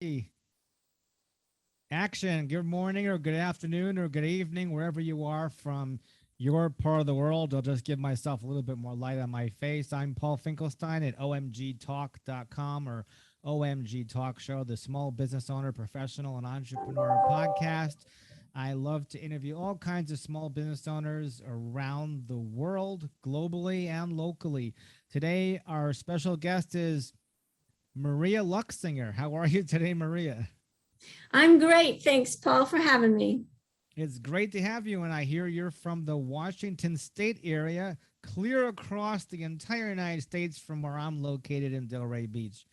Hey, action. Good morning or good afternoon or good evening, wherever you are from your part of the world. I'll just give myself a little bit more light on my face. I'm Paul Finkelstein at omgtalk.com or OMG Talk Show, the small business owner, professional, and entrepreneur podcast. I love to interview all kinds of small business owners around the world, globally and locally. Today, our special guest is Maria Luxinger. How are you today, Maria? I'm great. Thanks, Paul, for having me. It's great to have you. And I hear you're from the Washington State area, clear across the entire United States from where I'm located in Delray Beach.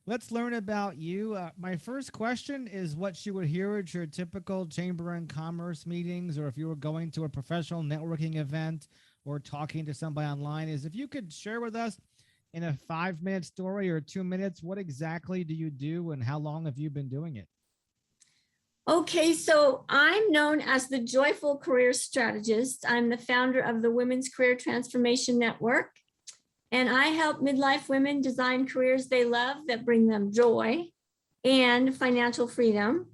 Let's learn about you. My first question is what you would hear at your typical Chamber and Commerce meetings, or if you were going to a professional networking event or talking to somebody online, is if you could share with us in a 5 minute story or 2 minutes, what exactly do you do and how long have you been doing it? Okay, so I'm known as the Joyful Career Strategist. I'm the founder of the Women's Career Transformation Network, and I help midlife women design careers they love that bring them joy and financial freedom.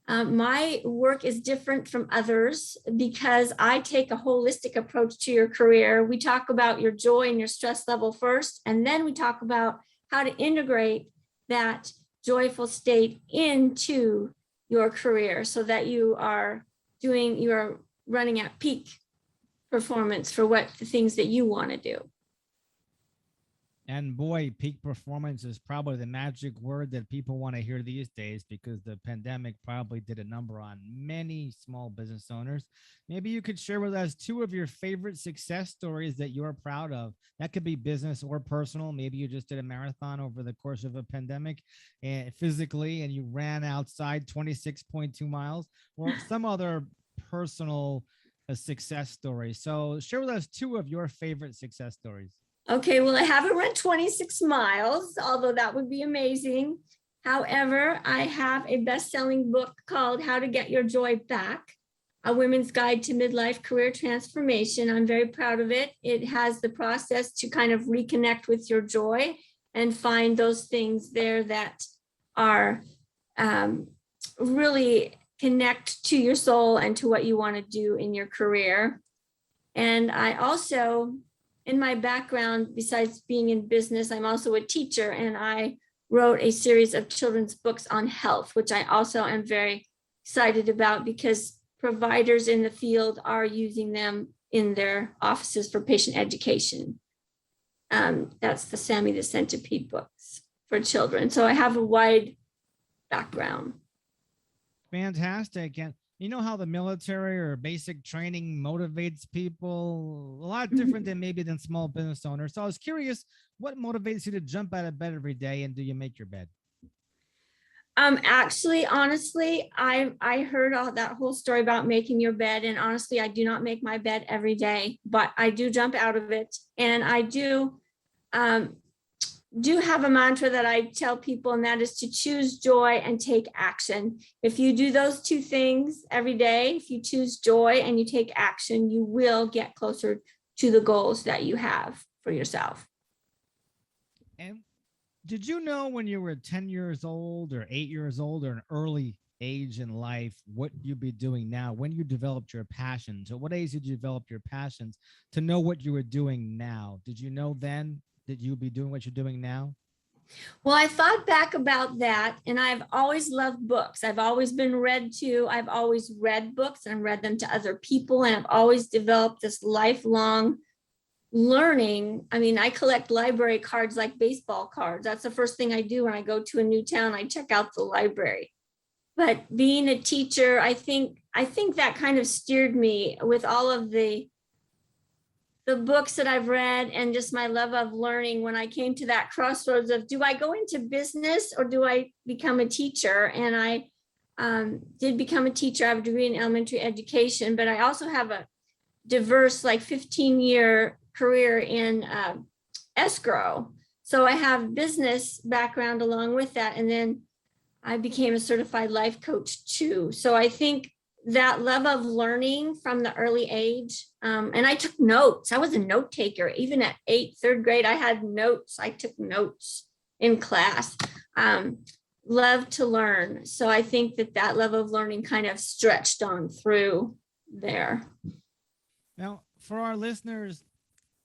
My work is different from others because I take a holistic approach to your career. We talk about your joy and your stress level first, and then we talk about how to integrate that joyful state into your career so that you're running at peak performance for what the things that you want to do. And boy, peak performance is probably the magic word that people want to hear these days because the pandemic probably did a number on many small business owners. Maybe you could share with us two of your favorite success stories that you're proud of. That could be business or personal. Maybe you just did a marathon over the course of a pandemic and physically, and you ran outside 26.2 miles, or some other personal success story. So share with us two of your favorite success stories. Okay, well, I haven't run 26 miles, although that would be amazing. However, I have a best-selling book called How to Get Your Joy Back, A Women's Guide to Midlife Career Transformation. I'm very proud of it. It has the process to kind of reconnect with your joy and find those things there that are really connect to your soul and to what you want to do in your career. And I also, in my background, besides being in business, I'm also a teacher, and I wrote a series of children's books on health, which I also am very excited about because providers in the field are using them in their offices for patient education. That's the Sammy the Centipede books for children. So I have a wide background. Fantastic. And you know how the military or basic training motivates people a lot different than maybe than small business owners. So I was curious, what motivates you to jump out of bed every day, and do you make your bed? Actually, honestly, I heard all that whole story about making your bed, and honestly, I do not make my bed every day, but I do jump out of it, and I do have a mantra that I tell people, and that is to choose joy and take action. If you do those two things every day, if you choose joy and you take action, you will get closer to the goals that you have for yourself. And did you know when you were 10 years old or 8 years old or an early age in life what you'd be doing now when you developed your passions? At what age did you develop your passions to know what you were doing now? Did you know then that you'd be doing what you're doing now? Well, I thought back about that, and I've always loved books. I've always been read to. I've always read books and read them to other people, and I've always developed this lifelong learning. I mean, I collect library cards like baseball cards. That's the first thing I do when I go to a new town. I check out the library. But being a teacher, I think that kind of steered me with all of the books that I've read and just my love of learning when I came to that crossroads of, do I go into business or do I become a teacher? And I did become a teacher. I have a degree in elementary education, but I also have a diverse, like 15-year career in escrow. So I have business background along with that. And then I became a certified life coach too. So I think that love of learning from the early age. And I took notes. I was a note taker. Even at third grade, I had notes. I took notes in class. love to learn. So I think that that love of learning kind of stretched on through there. Now, for our listeners,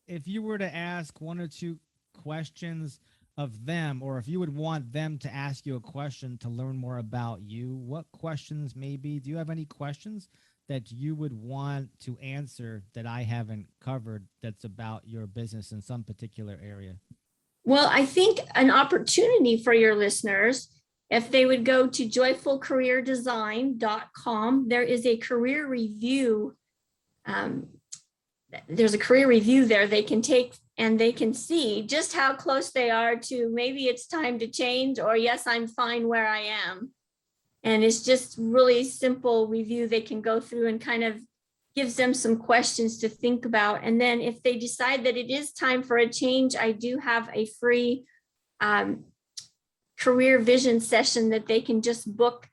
if you were to ask one or two questions of them, or if you would want them to ask you a question to learn more about you, what questions maybe? Do you have any questions that you would want to answer that I haven't covered that's about your business in some particular area? Well, I think an opportunity for your listeners, if they would go to joyfulcareerdesign.com, there is a career review. There's a career review there they can take, and they can see just how close they are to maybe it's time to change, or yes, I'm fine where I am. And it's just really simple review they can go through, and kind of gives them some questions to think about. And then if they decide that it is time for a change, I do have a free career vision session that they can just book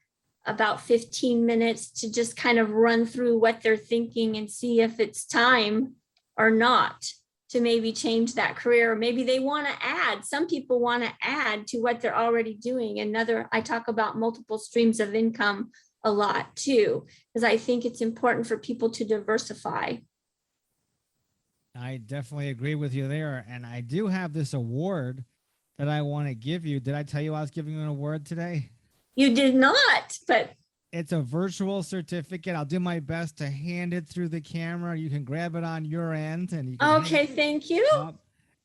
about 15 minutes to just kind of run through what they're thinking and see if it's time or not to maybe change that career. Or maybe they want to add, some people want to add to what they're already doing. I talk about multiple streams of income a lot too, because I think it's important for people to diversify. I definitely agree with you there. And I do have this award that I want to give you. Did I tell you I was giving you an award today? You did not, but it's a virtual certificate. I'll do my best to hand it through the camera. You can grab it on your end, and you can okay, thank you.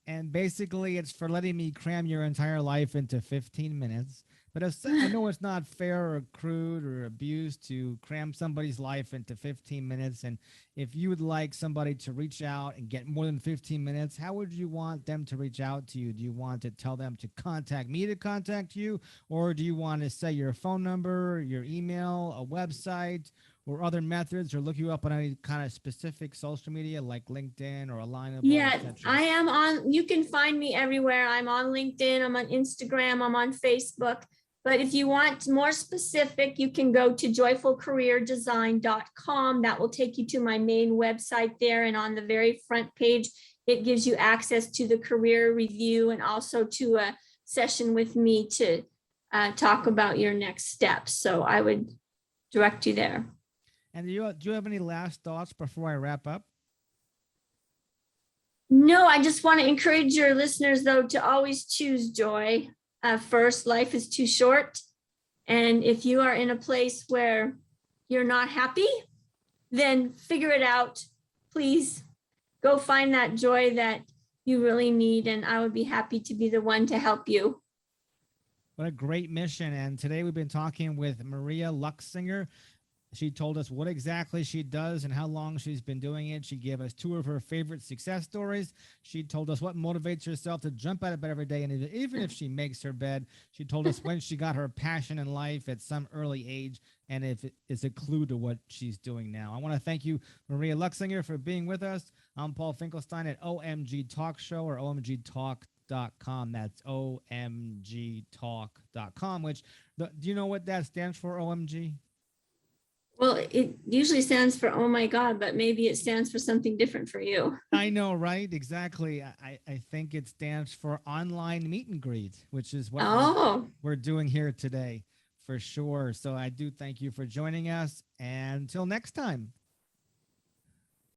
And basically, it's for letting me cram your entire life into 15 minutes. But I know it's not fair or crude or abused to cram somebody's life into 15 minutes. And if you would like somebody to reach out and get more than 15 minutes, how would you want them to reach out to you? Do you want to tell them to contact me to contact you? Or do you want to say your phone number, your email, a website, or other methods, or look you up on any kind of specific social media like LinkedIn or Alignable? Yeah, I am on, you can find me everywhere. I'm on LinkedIn, I'm on Instagram, I'm on Facebook. But if you want more specific, you can go to joyfulcareerdesign.com. That will take you to my main website there. And on the very front page, it gives you access to the career review and also to a session with me to talk about your next steps. So I would direct you there. And do you have any last thoughts before I wrap up? No, I just want to encourage your listeners, though, to always choose joy. First, life is too short. And if you are in a place where you're not happy, then figure it out. Please go find that joy that you really need. And I would be happy to be the one to help you. What a great mission. And today we've been talking with Maria Luxinger. She told us what exactly she does and how long she's been doing it. She gave us 2 of her favorite success stories. She told us what motivates herself to jump out of bed every day. And even if she makes her bed, she told us when she got her passion in life at some early age, and if it is a clue to what she's doing now. I want to thank you, Maria Luxinger, for being with us. I'm Paul Finkelstein at OMG Talk Show, or omgtalk.com. That's omgtalk.com, which, do you know what that stands for, OMG? Well, it usually stands for, oh my God, but maybe it stands for something different for you. I know, right? Exactly. I think it stands for online meet and greet, which is what we're doing here today for sure. So I do thank you for joining us. And until next time.